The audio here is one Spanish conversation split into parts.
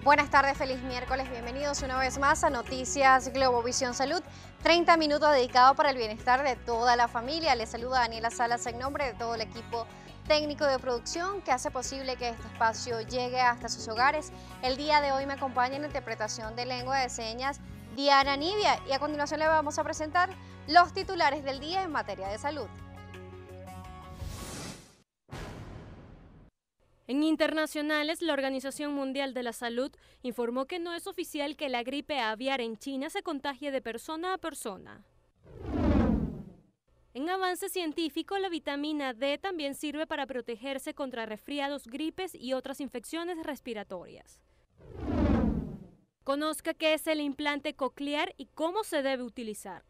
Buenas tardes, feliz miércoles, bienvenidos una vez más a Noticias Globovisión Salud, 30 minutos dedicados para el bienestar de toda la familia. Les saluda Daniela Salas en nombre de todo el equipo técnico de producción que hace posible que este espacio llegue hasta sus hogares. El día de hoy me acompaña en la interpretación de lengua de señas Diana Nivia y a continuación le vamos a presentar los titulares del día en materia de salud. En internacionales, la Organización Mundial de la Salud informó que no es oficial que la gripe aviar en China se contagie de persona a persona. En avance científico, la vitamina D también sirve para protegerse contra resfriados, gripes y otras infecciones respiratorias. Conozca qué es el implante coclear y cómo se debe utilizar.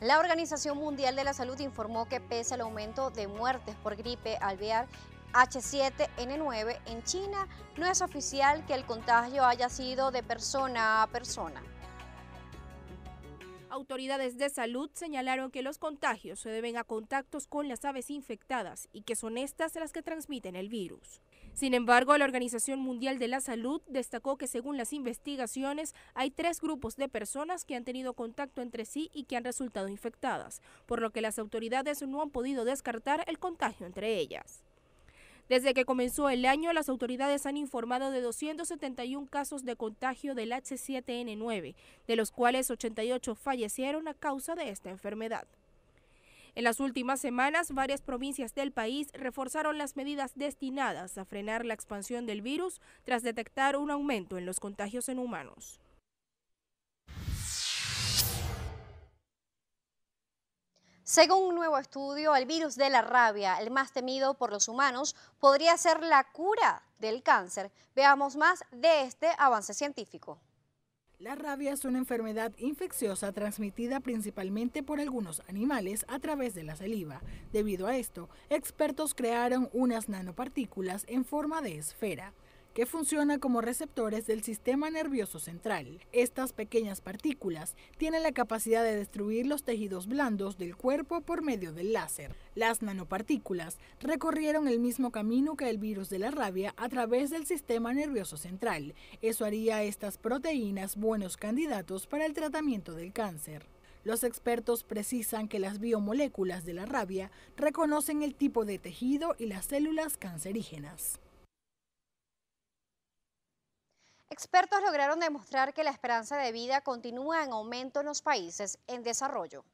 La Organización Mundial de la Salud informó que pese al aumento de muertes por gripe aviar H7N9 en China, no es oficial que el contagio haya sido de persona a persona. Autoridades de salud señalaron que los contagios se deben a contactos con las aves infectadas y que son estas las que transmiten el virus. Sin embargo, la Organización Mundial de la Salud destacó que según las investigaciones hay 3 grupos de personas que han tenido contacto entre sí y que han resultado infectadas, por lo que las autoridades no han podido descartar el contagio entre ellas. Desde que comenzó el año, las autoridades han informado de 271 casos de contagio del H7N9, de los cuales 88 fallecieron a causa de esta enfermedad. En las últimas semanas, varias provincias del país reforzaron las medidas destinadas a frenar la expansión del virus tras detectar un aumento en los contagios en humanos. Según un nuevo estudio, el virus de la rabia, el más temido por los humanos, podría ser la cura del cáncer. Veamos más de este avance científico. La rabia es una enfermedad infecciosa transmitida principalmente por algunos animales a través de la saliva. Debido a esto, expertos crearon unas nanopartículas en forma de esfera, que funciona como receptores del sistema nervioso central. Estas pequeñas partículas tienen la capacidad de destruir los tejidos blandos del cuerpo por medio del láser. Las nanopartículas recorrieron el mismo camino que el virus de la rabia a través del sistema nervioso central. Eso haría a estas proteínas buenos candidatos para el tratamiento del cáncer. Los expertos precisan que las biomoléculas de la rabia reconocen el tipo de tejido y las células cancerígenas. Expertos lograron demostrar que la esperanza de vida continúa en aumento en los países en desarrollo.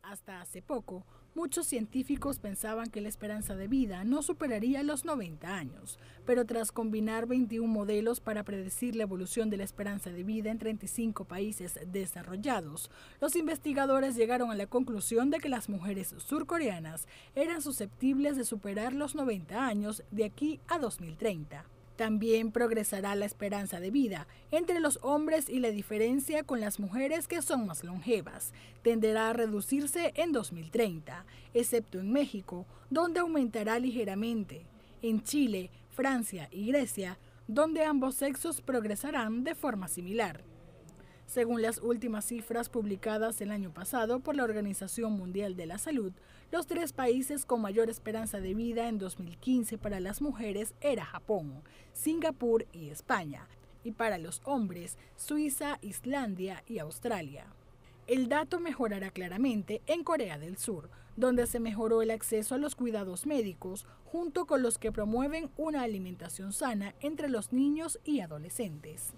Hasta hace poco, muchos científicos pensaban que la esperanza de vida no superaría los 90 años, pero tras combinar 21 modelos para predecir la evolución de la esperanza de vida en 35 países desarrollados, los investigadores llegaron a la conclusión de que las mujeres surcoreanas eran susceptibles de superar los 90 años de aquí a 2030. También progresará la esperanza de vida entre los hombres y la diferencia con las mujeres que son más longevas tenderá a reducirse en 2030, excepto en México, donde aumentará ligeramente. En Chile, Francia y Grecia, donde ambos sexos progresarán de forma similar. Según las últimas cifras publicadas el año pasado por la Organización Mundial de la Salud, los 3 países con mayor esperanza de vida en 2015 para las mujeres era Japón, Singapur y España, y para los hombres, Suiza, Islandia y Australia. El dato mejorará claramente en Corea del Sur, donde se mejoró el acceso a los cuidados médicos, junto con los que promueven una alimentación sana entre los niños y adolescentes.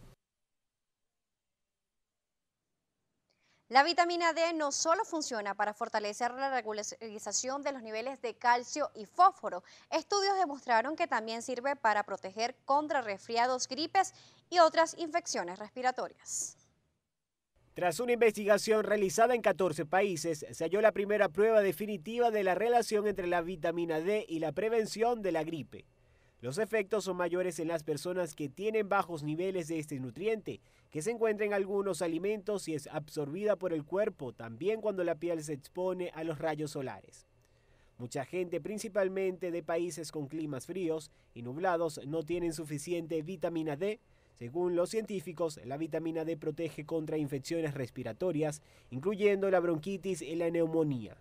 La vitamina D no solo funciona para fortalecer la regularización de los niveles de calcio y fósforo. Estudios demostraron que también sirve para proteger contra resfriados, gripes y otras infecciones respiratorias. Tras una investigación realizada en 14 países, se halló la primera prueba definitiva de la relación entre la vitamina D y la prevención de la gripe. Los efectos son mayores en las personas que tienen bajos niveles de este nutriente, que se encuentra en algunos alimentos y es absorbida por el cuerpo, también cuando la piel se expone a los rayos solares. Mucha gente, principalmente de países con climas fríos y nublados, no tienen suficiente vitamina D. Según los científicos, la vitamina D protege contra infecciones respiratorias, incluyendo la bronquitis y la neumonía.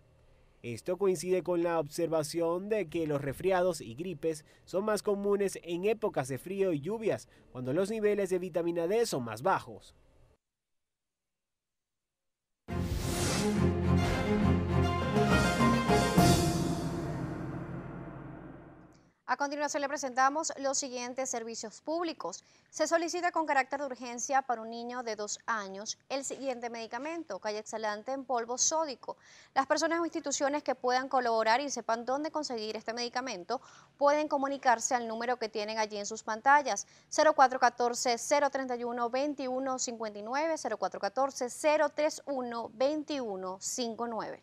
Esto coincide con la observación de que los resfriados y gripes son más comunes en épocas de frío y lluvias, cuando los niveles de vitamina D son más bajos. A continuación le presentamos los siguientes servicios públicos. Se solicita con carácter de urgencia para un niño de 2 años el siguiente medicamento, Calle-Excelante en polvo sódico. Las personas o instituciones que puedan colaborar y sepan dónde conseguir este medicamento pueden comunicarse al número que tienen allí en sus pantallas, 0414-031-2159, 0414-031-2159.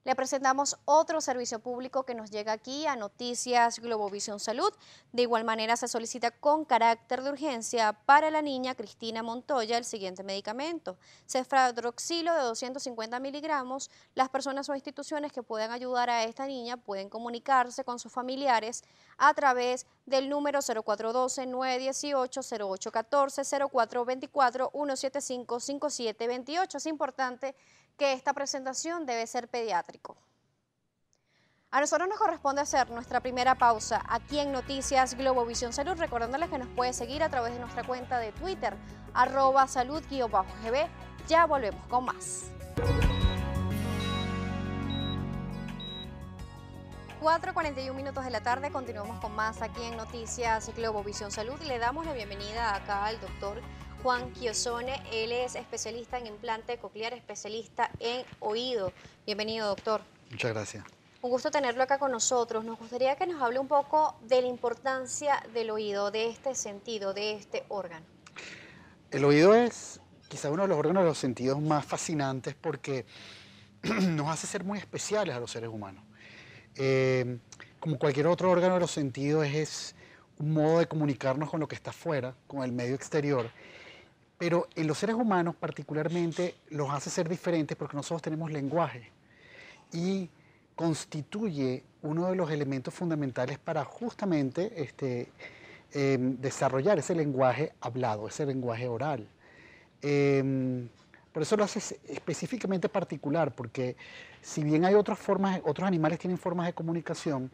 Le presentamos otro servicio público que nos llega aquí a Noticias Globovisión Salud. De igual manera se solicita con carácter de urgencia para la niña Cristina Montoya el siguiente medicamento, cefadroxilo de 250 miligramos. Las personas o instituciones que puedan ayudar a esta niña pueden comunicarse con sus familiares a través del número 0412-918-0814, 0424-175-5728. Es importante que esta presentación debe ser pediátrico. A nosotros nos corresponde hacer nuestra primera pausa aquí en Noticias Globovisión Salud, recordándoles que nos puede seguir a través de nuestra cuenta de Twitter, @salud_gb. Ya volvemos con más. 4:41 minutos de la tarde, continuamos con más aquí en Noticias Globovisión Salud y le damos la bienvenida acá al doctor Juan Chiosone. Él es especialista en implante coclear, especialista en oído. Bienvenido, doctor. Muchas gracias. Un gusto tenerlo acá con nosotros. Nos gustaría que nos hable un poco de la importancia del oído, de este sentido, de este órgano. El oído es quizá uno de los órganos de los sentidos más fascinantes porque nos hace ser muy especiales a los seres humanos. Como cualquier otro órgano de los sentidos, es un modo de comunicarnos con lo que está afuera, con el medio exterior. Pero en los seres humanos particularmente los hace ser diferentes porque nosotros tenemos lenguaje y constituye uno de los elementos fundamentales para justamente desarrollar ese lenguaje hablado, ese lenguaje oral. Por eso lo hace específicamente particular, porque si bien hay otras formas, otros animales tienen formas de comunicación,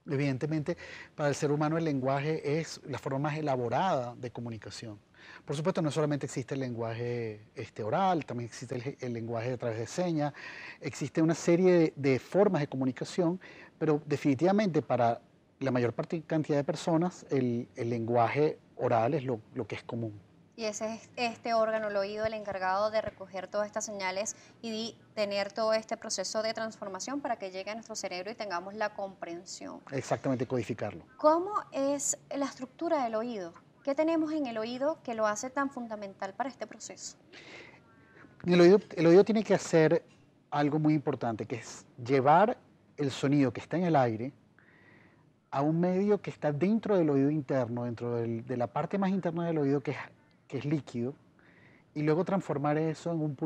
evidentemente para el ser humano el lenguaje es la forma más elaborada de comunicación. Por supuesto, no solamente existe el lenguaje oral, también existe el lenguaje a través de señas, existe una serie de formas de comunicación, pero definitivamente para la mayor cantidad de personas el lenguaje oral es lo que es común. Y ese es este órgano, el oído, el encargado de recoger todas estas señales y tener todo este proceso de transformación para que llegue a nuestro cerebro y tengamos la comprensión. Exactamente, codificarlo. ¿Cómo es la estructura del oído? ¿Qué tenemos en el oído que lo hace tan fundamental para este proceso? El oído tiene que hacer algo muy importante, que es llevar el sonido que está en el aire a un medio que está dentro del oído interno, dentro de la parte más interna del oído que es líquido, y luego transformar eso en un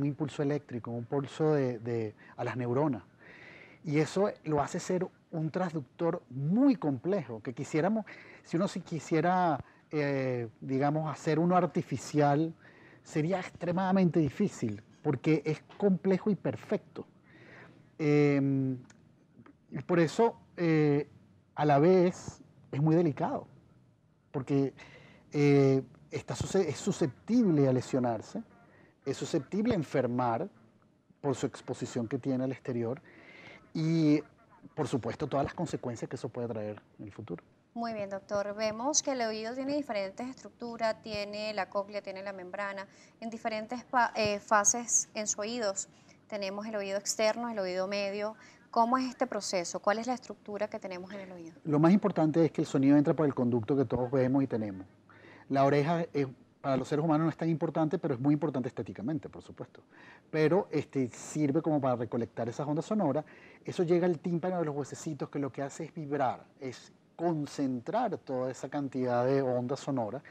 impulso eléctrico, un pulso a las neuronas. Y eso lo hace ser un transductor muy complejo, que quisiéramos, si uno quisiera, digamos, hacer uno artificial, sería extremadamente difícil, porque es complejo y perfecto. Y por eso, a la vez, es muy delicado, porque es susceptible a lesionarse, es susceptible a enfermar por su exposición que tiene al exterior y, por supuesto, todas las consecuencias que eso puede traer en el futuro. Muy bien, doctor. Vemos que el oído tiene diferentes estructuras, tiene la cóclea, tiene la membrana, en diferentes fases en sus oídos. Tenemos el oído externo, el oído medio. ¿Cómo es este proceso? ¿Cuál es la estructura que tenemos en el oído? Lo más importante es que el sonido entra por el conducto que todos vemos y tenemos. La oreja para los seres humanos no es tan importante, pero es muy importante estéticamente, por supuesto. Pero sirve como para recolectar esas ondas sonoras. Eso llega al tímpano de los huesecitos, que lo que hace es vibrar, es concentrar toda esa cantidad de ondas sonoras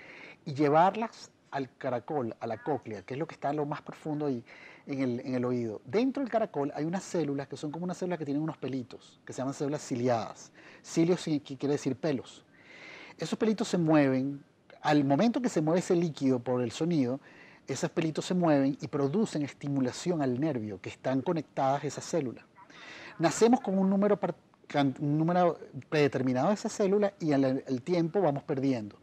y llevarlas al caracol, a la cóclea, que es lo que está en lo más profundo ahí en el oído. Dentro del caracol hay unas células que son como unas células que tienen unos pelitos, que se llaman células ciliadas. Cilios quiere decir pelos. Esos pelitos se mueven. Al momento que se mueve ese líquido por el sonido, esos pelitos se mueven y producen estimulación al nervio, que están conectadas esas células. Nacemos con un número predeterminado de esas células y al tiempo vamos perdiendo.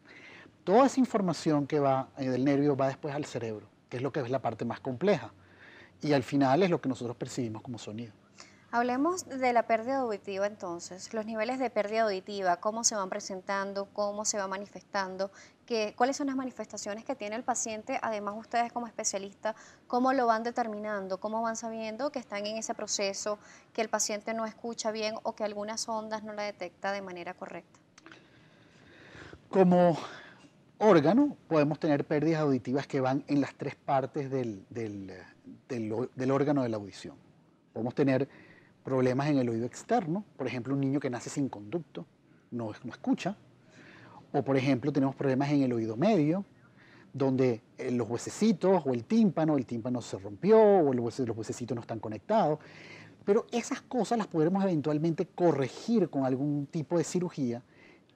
Toda esa información que va del nervio va después al cerebro, que es lo que es la parte más compleja. Y al final es lo que nosotros percibimos como sonido. Hablemos de la pérdida auditiva entonces, los niveles de pérdida auditiva, cómo se van presentando, cómo se va manifestando, cuáles son las manifestaciones que tiene el paciente, además ustedes como especialistas, cómo lo van determinando, cómo van sabiendo que están en ese proceso, que el paciente no escucha bien o que algunas ondas no la detecta de manera correcta. Como órgano podemos tener pérdidas auditivas que van en las tres partes del órgano de la audición. Podemos tener problemas en el oído externo, por ejemplo, un niño que nace sin conducto, no escucha, o por ejemplo tenemos problemas en el oído medio, donde los huesecitos o el tímpano se rompió, o los huesecitos no están conectados, pero esas cosas las podremos eventualmente corregir con algún tipo de cirugía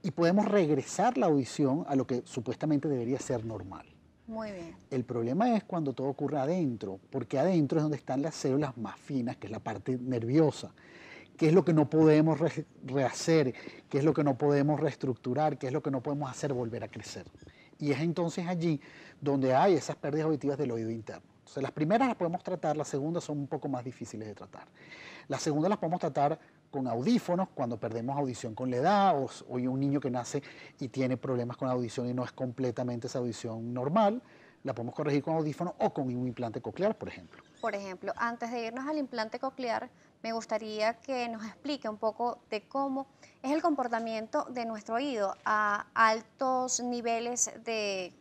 y podemos regresar la audición a lo que supuestamente debería ser normal. Muy bien. El problema es cuando todo ocurre adentro, porque adentro es donde están las células más finas, que es la parte nerviosa, que es lo que no podemos rehacer, que es lo que no podemos reestructurar, que es lo que no podemos hacer volver a crecer. Y es entonces allí donde hay esas pérdidas auditivas del oído interno. Entonces las primeras las podemos tratar, las segundas son un poco más difíciles de tratar. Las segundas las podemos tratar con audífonos, cuando perdemos audición con la edad, o un niño que nace y tiene problemas con audición y no es completamente esa audición normal, la podemos corregir con audífonos o con un implante coclear, por ejemplo. Por ejemplo, antes de irnos al implante coclear, me gustaría que nos explique un poco de cómo es el comportamiento de nuestro oído a altos niveles de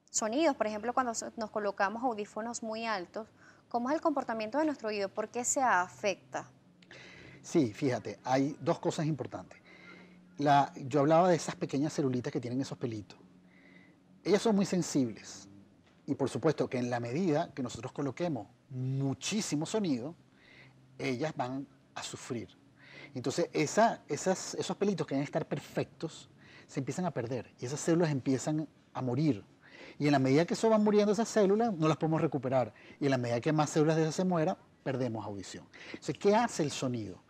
sonidos. Por ejemplo, cuando nos colocamos audífonos muy altos, ¿cómo es el comportamiento de nuestro oído? ¿Por qué se afecta? Sí, fíjate, hay dos cosas importantes. Yo hablaba de esas pequeñas celulitas que tienen esos pelitos. Ellas son muy sensibles y por supuesto que en la medida que nosotros coloquemos muchísimo sonido, ellas van a sufrir. Entonces esos pelitos que deben estar perfectos se empiezan a perder y esas células empiezan a morir. Y en la medida que eso van muriendo esas células, no las podemos recuperar. Y en la medida que más células de esas se mueran, perdemos audición. Entonces, ¿qué hace el sonido?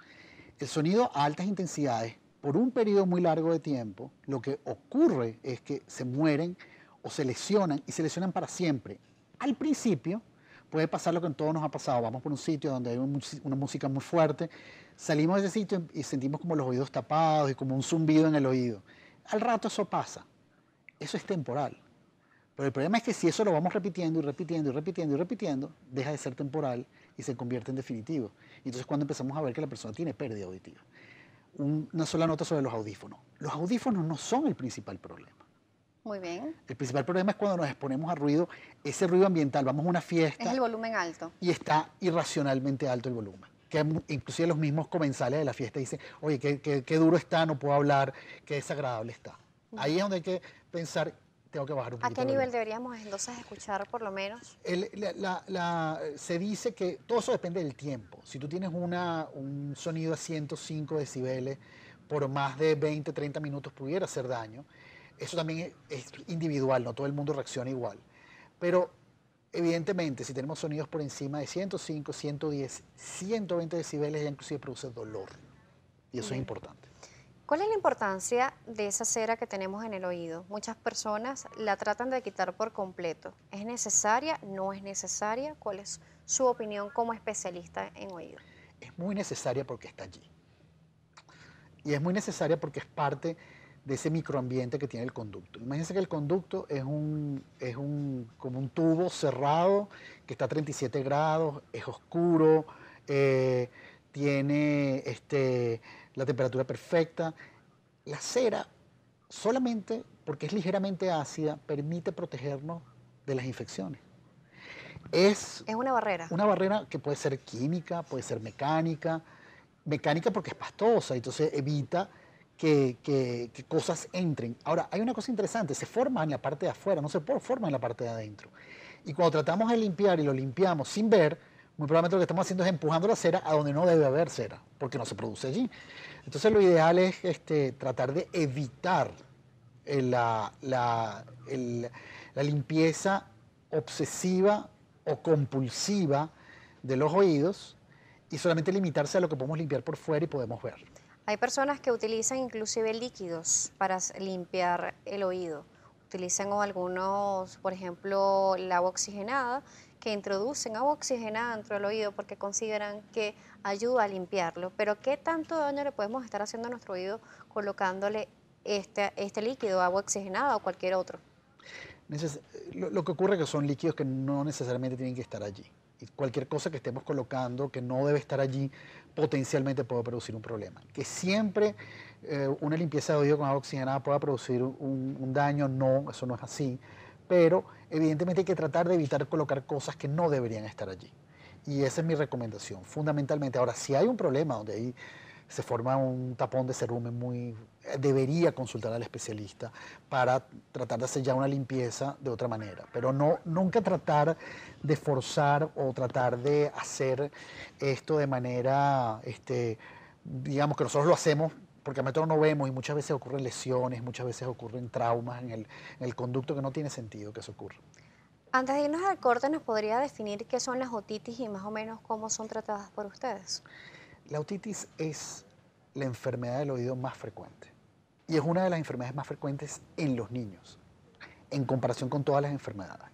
El sonido a altas intensidades, por un periodo muy largo de tiempo, lo que ocurre es que se mueren o se lesionan y se lesionan para siempre. Al principio puede pasar lo que en todos nos ha pasado. Vamos por un sitio donde hay una música muy fuerte, salimos de ese sitio y sentimos como los oídos tapados y como un zumbido en el oído. Al rato eso pasa. Eso es temporal. Pero el problema es que si eso lo vamos repitiendo y repitiendo y repitiendo y repitiendo, deja de ser temporal y se convierte en definitivo. Y entonces cuando empezamos a ver que la persona tiene pérdida auditiva. Una sola nota sobre los audífonos. Los audífonos no son el principal problema. Muy bien. El principal problema es cuando nos exponemos a ruido, ese ruido ambiental, vamos a una fiesta. Es el volumen alto. Y está irracionalmente alto el volumen. Que inclusive los mismos comensales de la fiesta dicen, oye, qué duro está, no puedo hablar, qué desagradable está. Ahí es donde hay que pensar, tengo que bajar un poquito. ¿A qué nivel deberíamos entonces escuchar por lo menos? Se dice que todo eso depende del tiempo. Si tú tienes un sonido a 105 decibeles por más de 20, 30 minutos pudiera hacer daño. Eso también es individual, no todo el mundo reacciona igual. Pero evidentemente si tenemos sonidos por encima de 105, 110, 120 decibeles ya inclusive produce dolor. Y eso es importante. ¿Cuál es la importancia de esa cera que tenemos en el oído? Muchas personas la tratan de quitar por completo. ¿Es necesaria? ¿No es necesaria? ¿Cuál es su opinión como especialista en oído? Es muy necesaria porque está allí. Y es muy necesaria porque es parte de ese microambiente que tiene el conducto. Imagínense que el conducto es como un tubo cerrado que está a 37 grados, es oscuro, tiene la temperatura perfecta. La cera, solamente porque es ligeramente ácida, permite protegernos de las infecciones. Es una barrera. Una barrera que puede ser química, puede ser mecánica. Mecánica porque es pastosa, entonces evita que cosas entren. Ahora, hay una cosa interesante, se forma en la parte de afuera, no se forma en la parte de adentro. Y cuando tratamos de limpiar y lo limpiamos sin ver, muy probablemente lo que estamos haciendo es empujando la cera a donde no debe haber cera, porque no se produce allí. Entonces lo ideal es tratar de evitar la limpieza obsesiva o compulsiva de los oídos y solamente limitarse a lo que podemos limpiar por fuera y podemos ver. Hay personas que utilizan inclusive líquidos para limpiar el oído. Utilizan algunos, por ejemplo, el agua oxigenada, que introducen agua oxigenada dentro del oído porque consideran que ayuda a limpiarlo. Pero ¿qué tanto daño le podemos estar haciendo a nuestro oído colocándole este líquido, agua oxigenada o cualquier otro? Lo que ocurre es que son líquidos que no necesariamente tienen que estar allí. Y cualquier cosa que estemos colocando que no debe estar allí potencialmente puede producir un problema. Que siempre una limpieza de oído con agua oxigenada pueda producir un daño, no, eso no es así. Pero evidentemente hay que tratar de evitar colocar cosas que no deberían estar allí. Y esa es mi recomendación, fundamentalmente. Ahora, si hay un problema donde ahí se forma un tapón de cerumen debería consultar al especialista para tratar de hacer ya una limpieza de otra manera, pero nunca tratar de forzar o tratar de hacer esto de manera, digamos que nosotros lo hacemos porque a nosotros no vemos y muchas veces ocurren lesiones, muchas veces ocurren traumas en el conducto que no tiene sentido que eso ocurra. Antes de irnos al corte, ¿nos podría definir qué son las otitis y más o menos cómo son tratadas por ustedes? La otitis es la enfermedad del oído más frecuente y es una de las enfermedades más frecuentes en los niños en comparación con todas las enfermedades.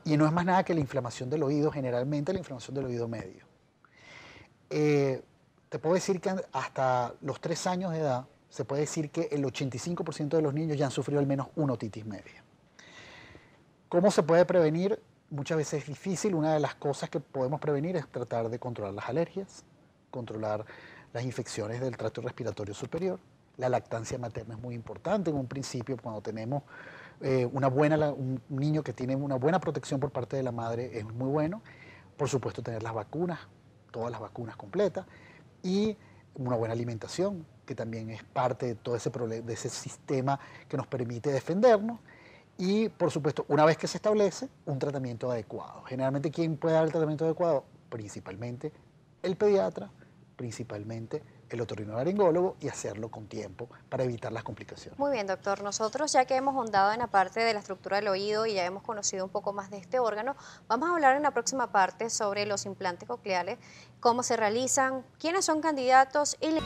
Y no es más nada que la inflamación del oído, generalmente la inflamación del oído medio. Te puedo decir que hasta los 3 años de edad se puede decir que el 85% de los niños ya han sufrido al menos una otitis media. ¿Cómo se puede prevenir? Muchas veces es difícil. Una de las cosas que podemos prevenir es tratar de controlar las alergias, controlar las infecciones del tracto respiratorio superior. La lactancia materna es muy importante. En un principio, cuando tenemos un niño que tiene una buena protección por parte de la madre, es muy bueno. Por supuesto, tener las vacunas, todas las vacunas completas, y una buena alimentación, que también es parte de todo de ese sistema que nos permite defendernos. Y, por supuesto, una vez que se establece, un tratamiento adecuado. Generalmente, ¿quién puede dar el tratamiento adecuado? Principalmente el pediatra, principalmente el otorrinolaringólogo, y hacerlo con tiempo para evitar las complicaciones. Muy bien, doctor. Nosotros, ya que hemos ahondado en la parte de la estructura del oído y ya hemos conocido un poco más de este órgano, vamos a hablar en la próxima parte sobre los implantes cocleares, cómo se realizan, quiénes son candidatos y...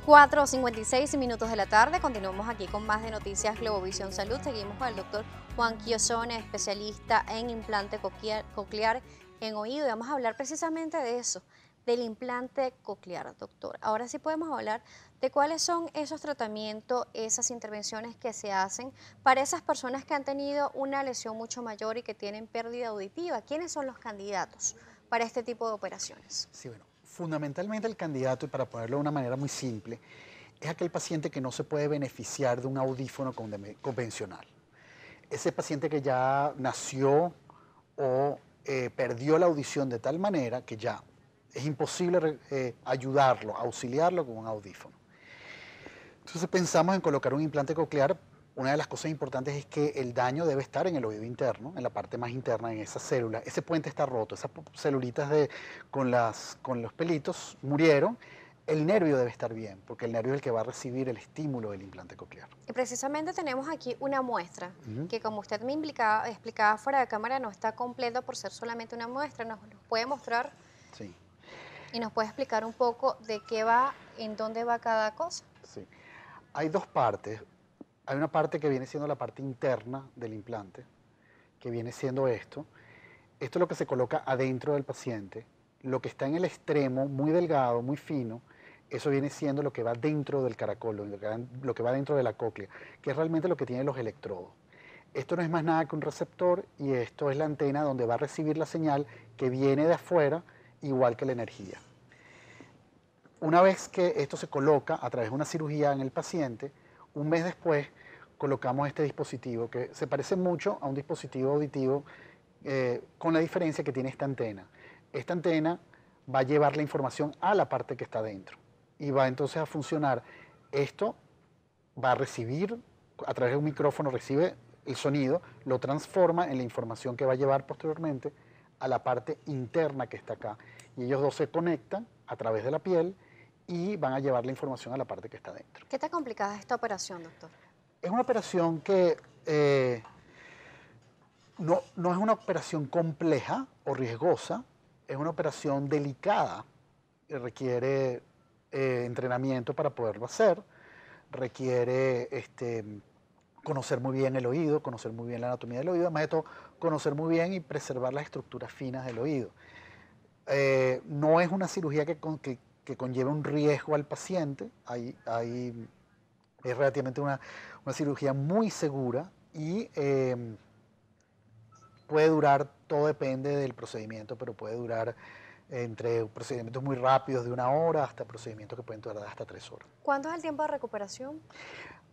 4:56 de la tarde, continuamos aquí con más de Noticias Globovisión Salud. Seguimos con el doctor Juan Quiosone, especialista en implante coclear en oído, y vamos a hablar precisamente de eso, del implante coclear, doctor. Ahora sí podemos hablar de cuáles son esos tratamientos, esas intervenciones que se hacen para esas personas que han tenido una lesión mucho mayor y que tienen pérdida auditiva. ¿Quiénes son los candidatos para este tipo de operaciones? Sí, bueno, fundamentalmente el candidato, y para ponerlo de una manera muy simple, es aquel paciente que no se puede beneficiar de un audífono convencional. Ese paciente que ya nació o perdió la audición de tal manera que ya es imposible ayudarlo, auxiliarlo con un audífono. Entonces pensamos en colocar un implante coclear. Una de las cosas importantes es que el daño debe estar en el oído interno, en la parte más interna, en esa célula. Ese puente está roto, esas celulitas con los pelitos murieron. El nervio debe estar bien, porque el nervio es el que va a recibir el estímulo del implante coclear. Y precisamente tenemos aquí una muestra, que como usted me explicaba fuera de cámara, no está completa por ser solamente una muestra. ¿Nos puede mostrar? Sí. ¿Y nos puede explicar un poco de qué va, en dónde va cada cosa? Sí. Hay dos partes. Hay una parte que viene siendo la parte interna del implante, que viene siendo esto. Esto es lo que se coloca adentro del paciente. Lo que está en el extremo, muy delgado, muy fino, eso viene siendo lo que va dentro del caracol, lo que va dentro de la cóclea, que es realmente lo que tiene los electrodos. Esto no es más nada que un receptor, y esto es la antena donde va a recibir la señal que viene de afuera, igual que la energía. Una vez que esto se coloca a través de una cirugía en el paciente, un mes después colocamos este dispositivo que se parece mucho a un dispositivo auditivo, con la diferencia que tiene esta antena. Esta antena va a llevar la información a la parte que está dentro y va entonces a funcionar. Esto va a recibir, a través de un micrófono recibe el sonido, lo transforma en la información que va a llevar posteriormente a la parte interna que está acá. Y ellos dos se conectan a través de la piel y van a llevar la información a la parte que está dentro. ¿Qué tan complicada es esta operación, doctor? Es una operación que No es una operación compleja o riesgosa, es una operación delicada, requiere entrenamiento para poderlo hacer, requiere conocer muy bien el oído, conocer muy bien la anatomía del oído, además de todo, conocer muy bien y preservar las estructuras finas del oído. No es una cirugía que conlleve un riesgo al paciente, es relativamente una cirugía muy segura y puede durar, todo depende del procedimiento, pero puede durar entre procedimientos muy rápidos de 1 hora hasta procedimientos que pueden durar hasta 3 horas. ¿Cuánto es el tiempo de recuperación?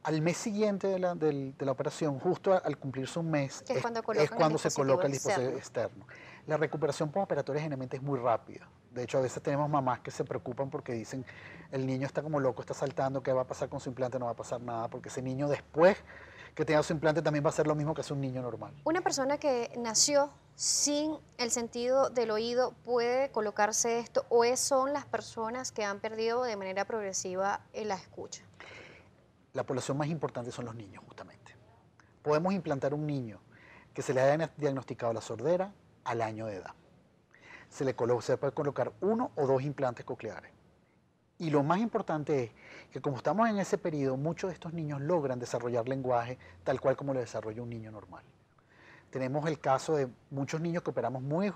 Al mes siguiente de la operación, justo al cumplirse un mes, es cuando se coloca el dispositivo externo. La recuperación postoperatoria generalmente es muy rápida. De hecho, a veces tenemos mamás que se preocupan porque dicen, el niño está como loco, está saltando, ¿qué va a pasar con su implante? No va a pasar nada, porque ese niño después que tenga su implante también va a hacer lo mismo que hace un niño normal. Una persona que nació sin el sentido del oído, ¿puede colocarse esto o son las personas que han perdido de manera progresiva la escucha? La población más importante son los niños, justamente. Podemos implantar un niño que se le haya diagnosticado la sordera al año de edad. Se puede colocar 1 o 2 implantes cocleares. Y lo más importante es que como estamos en ese periodo, muchos de estos niños logran desarrollar lenguaje tal cual como lo desarrolla un niño normal. Tenemos el caso de muchos niños que operamos muy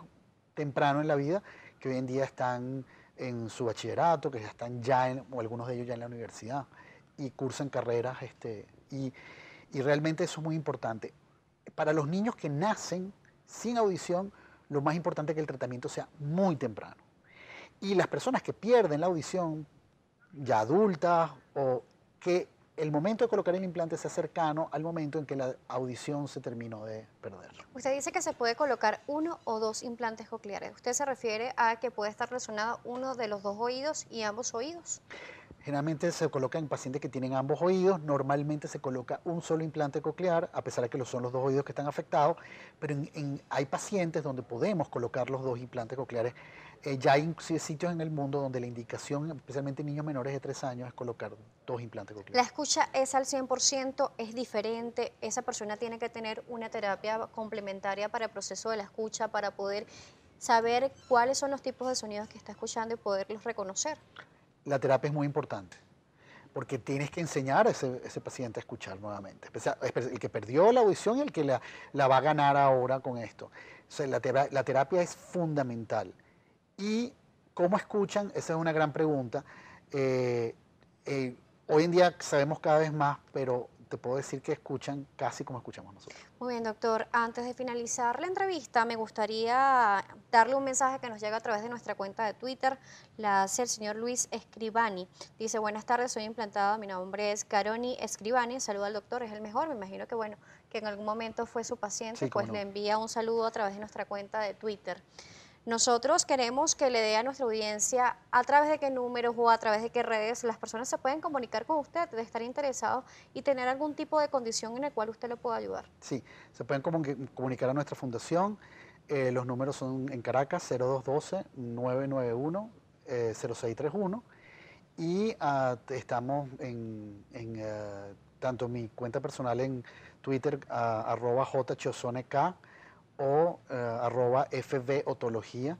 temprano en la vida, que hoy en día están en su bachillerato, que ya están o algunos de ellos ya en la universidad, y cursan carreras, y realmente eso es muy importante. Para los niños que nacen sin audición, lo más importante es que el tratamiento sea muy temprano. Y las personas que pierden la audición, ya adultas, o que el momento de colocar el implante sea cercano al momento en que la audición se terminó de perder. Usted dice que se puede colocar 1 o 2 implantes cocleares. ¿Usted se refiere a que puede estar resonado uno de los 2 oídos y ambos oídos? Generalmente se coloca en pacientes que tienen ambos oídos, normalmente se coloca un solo implante coclear, a pesar de que son los 2 oídos que están afectados, pero hay pacientes donde podemos colocar los 2 implantes cocleares. Ya hay sitios en el mundo donde la indicación, especialmente en niños menores de 3 años, es colocar 2 implantes cocleares. ¿La escucha es al 100%? ¿Es diferente? ¿Esa persona tiene que tener una terapia complementaria para el proceso de la escucha, para poder saber cuáles son los tipos de sonidos que está escuchando y poderlos reconocer? La terapia es muy importante, porque tienes que enseñar a ese paciente a escuchar nuevamente. El que perdió la audición y el que la va a ganar ahora con esto. O sea, la terapia es fundamental. ¿Y cómo escuchan? Esa es una gran pregunta. Hoy en día sabemos cada vez más, pero te puedo decir que escuchan casi como escuchamos nosotros. Muy bien, doctor. Antes de finalizar la entrevista, me gustaría darle un mensaje que nos llega a través de nuestra cuenta de Twitter. La hace el señor Luis Escribani. Dice, buenas tardes, soy implantada, mi nombre es Caroni Escribani. Saluda al doctor, es el mejor. Me imagino que, bueno, que en algún momento fue su paciente, sí, pues no. Le envía un saludo a través de nuestra cuenta de Twitter. Nosotros queremos que le dé a nuestra audiencia a través de qué números o a través de qué redes las personas se pueden comunicar con usted, de estar interesados y tener algún tipo de condición en el cual usted le pueda ayudar. Sí, se pueden comunicar a nuestra fundación. Los números son en Caracas 0212-991-0631 y estamos tanto mi cuenta personal en Twitter @jchosonek o @fbotología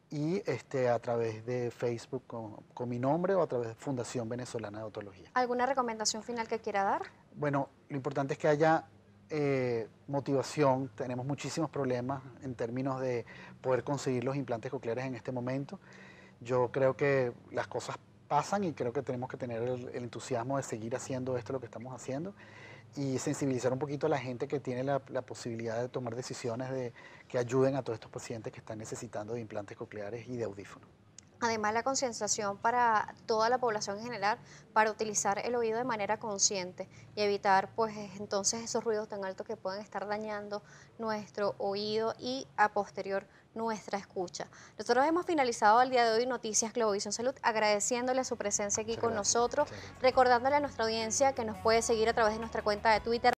y a través de Facebook con mi nombre o a través de Fundación Venezolana de Otología. ¿Alguna recomendación final que quiera dar? Bueno, lo importante es que haya motivación. Tenemos muchísimos problemas en términos de poder conseguir los implantes cocleares en este momento. Yo creo que las cosas pasan y creo que tenemos que tener el entusiasmo de seguir haciendo esto, lo que estamos haciendo, y sensibilizar un poquito a la gente que tiene la posibilidad de tomar decisiones que ayuden a todos estos pacientes que están necesitando de implantes cocleares y de audífonos. Además, la concienciación para toda la población en general para utilizar el oído de manera consciente y evitar pues entonces esos ruidos tan altos que pueden estar dañando nuestro oído y a posterior nuestra escucha. Nosotros hemos finalizado el día de hoy Noticias Globovisión Salud, agradeciéndole su presencia aquí con nosotros, recordándole a nuestra audiencia que nos puede seguir a través de nuestra cuenta de Twitter.